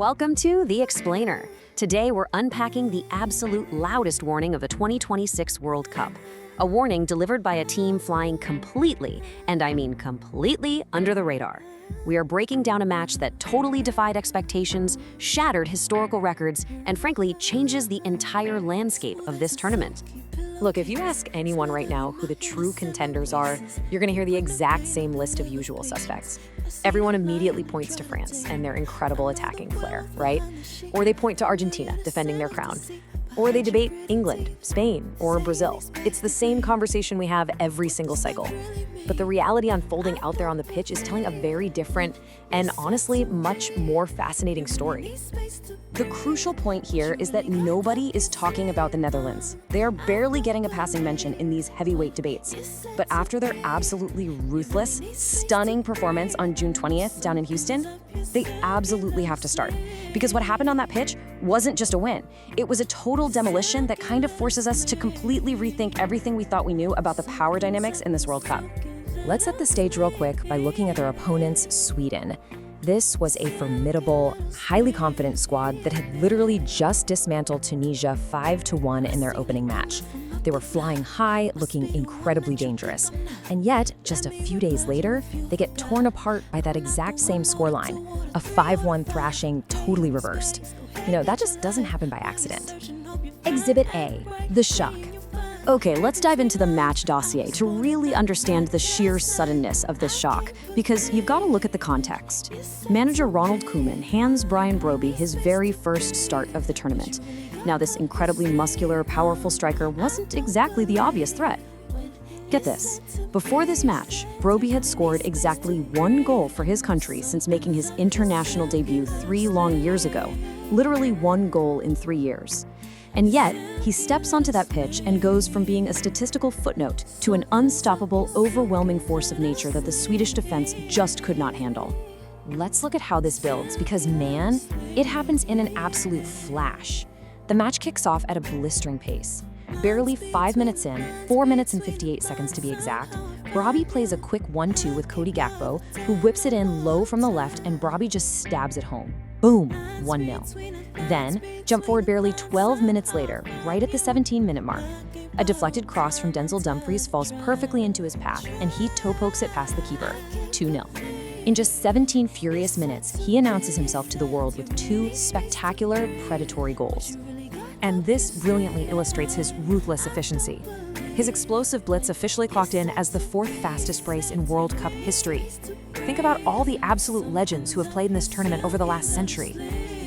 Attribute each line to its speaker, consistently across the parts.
Speaker 1: Welcome to The Explainer. Today we're unpacking the absolute loudest warning of the 2026 World Cup. A warning delivered by a team flying completely, and I mean completely, under the radar. We are breaking down a match that totally defied expectations, shattered historical records, and frankly changes the entire landscape of this tournament. Look, if you ask anyone right now who the true contenders are, you're going to hear the exact same list of usual suspects. Everyone immediately points to France and their incredible attacking flair, right? Or they point to Argentina defending their crown. Or they debate England, Spain, or Brazil. It's the same conversation we have every single cycle. But the reality unfolding out there on the pitch is telling a very different and honestly much more fascinating story. The crucial point here is that nobody is talking about the Netherlands. They are barely getting a passing mention in these heavyweight debates. But after their absolutely ruthless, stunning performance on June 20th down in Houston, they absolutely have to start. Because what happened on that pitch wasn't just a win. It was a total demolition that kind of forces us to completely rethink everything we thought we knew about the power dynamics in this World Cup. Let's set the stage real quick by looking at their opponents, Sweden. This was a formidable, highly confident squad that had literally just dismantled Tunisia 5-1 in their opening match. They were flying high, looking incredibly dangerous. And yet, just a few days later, they get torn apart by that exact same scoreline, a 5-1 thrashing totally reversed. You know, that just doesn't happen by accident. Exhibit A, the shock. Okay, let's dive into the match dossier to really understand the sheer suddenness of this shock, because you've got to look at the context. Manager Ronald Koeman hands Brian Brobbey his very first start of the tournament. Now, this incredibly muscular, powerful striker wasn't exactly the obvious threat. Get this, before this match, Brobbey had scored exactly one goal for his country since making his international debut 3 long years ago. Literally one goal in 3 years. And yet, he steps onto that pitch and goes from being a statistical footnote to an unstoppable, overwhelming force of nature that the Swedish defense just could not handle. Let's look at how this builds, because man, it happens in an absolute flash. The match kicks off at a blistering pace. Barely 5 minutes in, 4 minutes and 58 seconds to be exact, Brobbey plays a quick 1-2 with Gakpo, who whips it in low from the left, and Brobbey just stabs it home. Boom, 1-0. Then, jump forward barely 12 minutes later, right at the 17-minute mark. A deflected cross from Denzel Dumfries falls perfectly into his path, and he toe pokes it past the keeper, 2-0. In just 17 furious minutes, he announces himself to the world with 2 spectacular, predatory goals. And this brilliantly illustrates his ruthless efficiency. His explosive blitz officially clocked in as the 4th fastest brace in World Cup history. Think about all the absolute legends who have played in this tournament over the last century.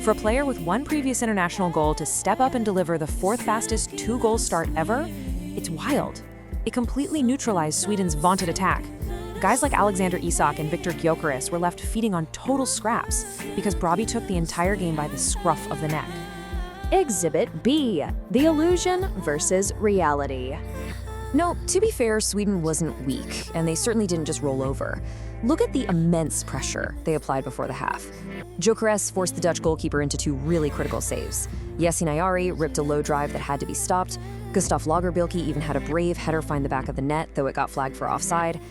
Speaker 1: For a player with one previous international goal to step up and deliver the 4th fastest 2-goal start ever, it's wild. It completely neutralized Sweden's vaunted attack. Guys like Alexander Isak and Viktor Gyökeres were left feeding on total scraps because Brobbey took the entire game by the scruff of the neck. Exhibit B, the illusion versus reality. No, to be fair, Sweden wasn't weak, and they certainly didn't just roll over. Look at the immense pressure they applied before the half. Gyökeres forced the Dutch goalkeeper into 2 really critical saves. Yassin Ayari ripped a low drive that had to be stopped. Gustav Lagerbielke even had a brave header find the back of the net, though it got flagged for offside.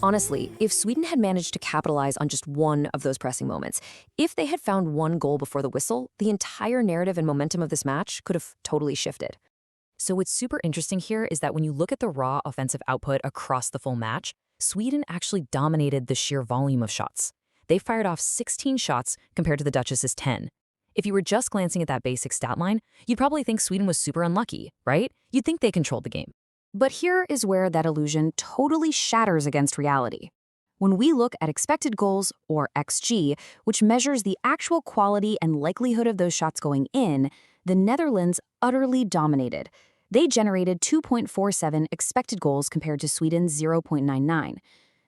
Speaker 1: Honestly, if Sweden had managed to capitalize on just one of those pressing moments, if they had found one goal before the whistle, the entire narrative and momentum of this match could have totally shifted. So what's super interesting here is that when you look at the raw offensive output across the full match, Sweden actually dominated the sheer volume of shots. They fired off 16 shots compared to the Dutch's 10. If you were just glancing at that basic stat line, you'd probably think Sweden was super unlucky, right? You'd think they controlled the game. But here is where that illusion totally shatters against reality. When we look at expected goals, or XG, which measures the actual quality and likelihood of those shots going in, the Netherlands utterly dominated. They generated 2.47 expected goals compared to Sweden's 0.99.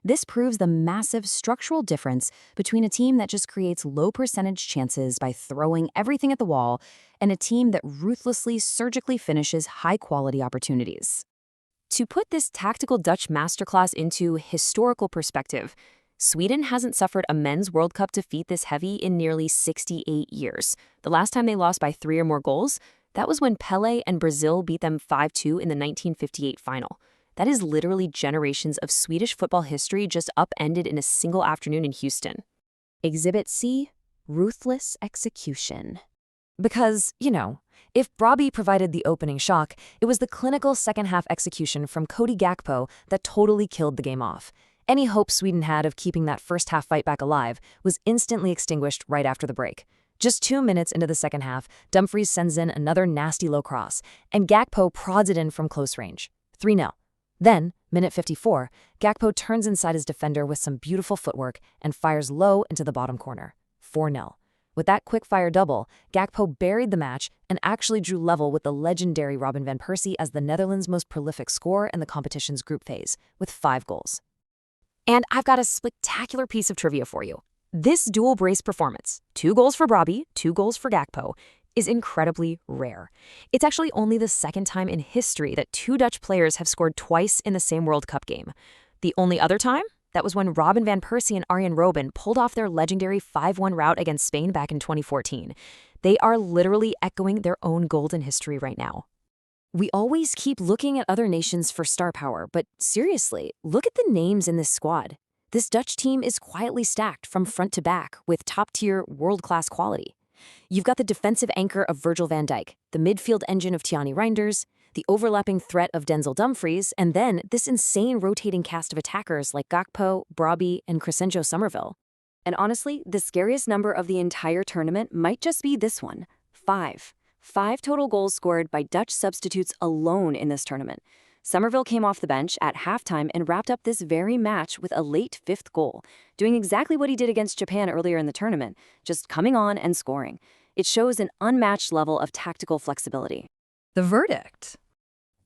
Speaker 1: This proves the massive structural difference between a team that just creates low percentage chances by throwing everything at the wall and a team that ruthlessly, surgically finishes high-quality opportunities. To put this tactical Dutch masterclass into historical perspective, Sweden hasn't suffered a men's World Cup defeat this heavy in nearly 68 years. The last time they lost by 3 or more goals, that was when Pelé and Brazil beat them 5-2 in the 1958 final. That is literally generations of Swedish football history just upended in a single afternoon in Houston. Exhibit C, Ruthless execution. Because, if Brobbey provided the opening shock, it was the clinical second-half execution from Cody Gakpo that totally killed the game off. Any hope Sweden had of keeping that first-half fight back alive was instantly extinguished right after the break. Just 2 minutes into the second half, Dumfries sends in another nasty low cross, and Gakpo prods it in from close range. 3-0. Then, minute 54, Gakpo turns inside his defender with some beautiful footwork and fires low into the bottom corner. 4-0. With that quick-fire double, Gakpo buried the match and actually drew level with the legendary Robin van Persie as the Netherlands' most prolific scorer in the competition's group phase, with 5 goals. And I've got a spectacular piece of trivia for you. This dual brace performance, 2 goals for Brobbey, 2 goals for Gakpo, is incredibly rare. It's actually only the second time in history that 2 Dutch players have scored twice in the same World Cup game. The only other time? That was when Robin van Persie and Arjen Robben pulled off their legendary 5-1 rout against Spain back in 2014. They are literally echoing their own golden history right now. We always keep looking at other nations for star power, but seriously, look at the names in this squad. This Dutch team is quietly stacked from front to back with top-tier, world-class quality. You've got the defensive anchor of Virgil van Dijk, the midfield engine of Thierry Reinders, the overlapping threat of Denzel Dumfries, and then this insane rotating cast of attackers like Gakpo, Brobbey, and Crescencio Somerville. And honestly, the scariest number of the entire tournament might just be this one, 5. 5 total goals scored by Dutch substitutes alone in this tournament. Somerville came off the bench at halftime and wrapped up this very match with a late 5th goal, doing exactly what he did against Japan earlier in the tournament, just coming on and scoring. It shows an unmatched level of tactical flexibility. The verdict.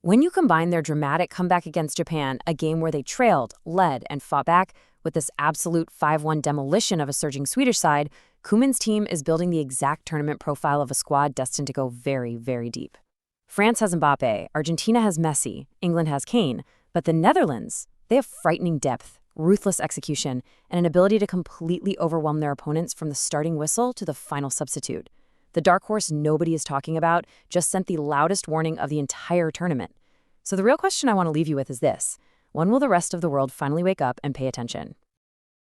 Speaker 1: When you combine their dramatic comeback against Japan, a game where they trailed, led, and fought back, with this absolute 5-1 demolition of a surging Swedish side, Koeman's team is building the exact tournament profile of a squad destined to go very, very deep. France has Mbappe, Argentina has Messi, England has Kane, but the Netherlands, they have frightening depth, ruthless execution, and an ability to completely overwhelm their opponents from the starting whistle to the final substitute. The dark horse nobody is talking about just sent the loudest warning of the entire tournament. So the real question I want to leave you with is this: when will the rest of the world finally wake up and pay attention?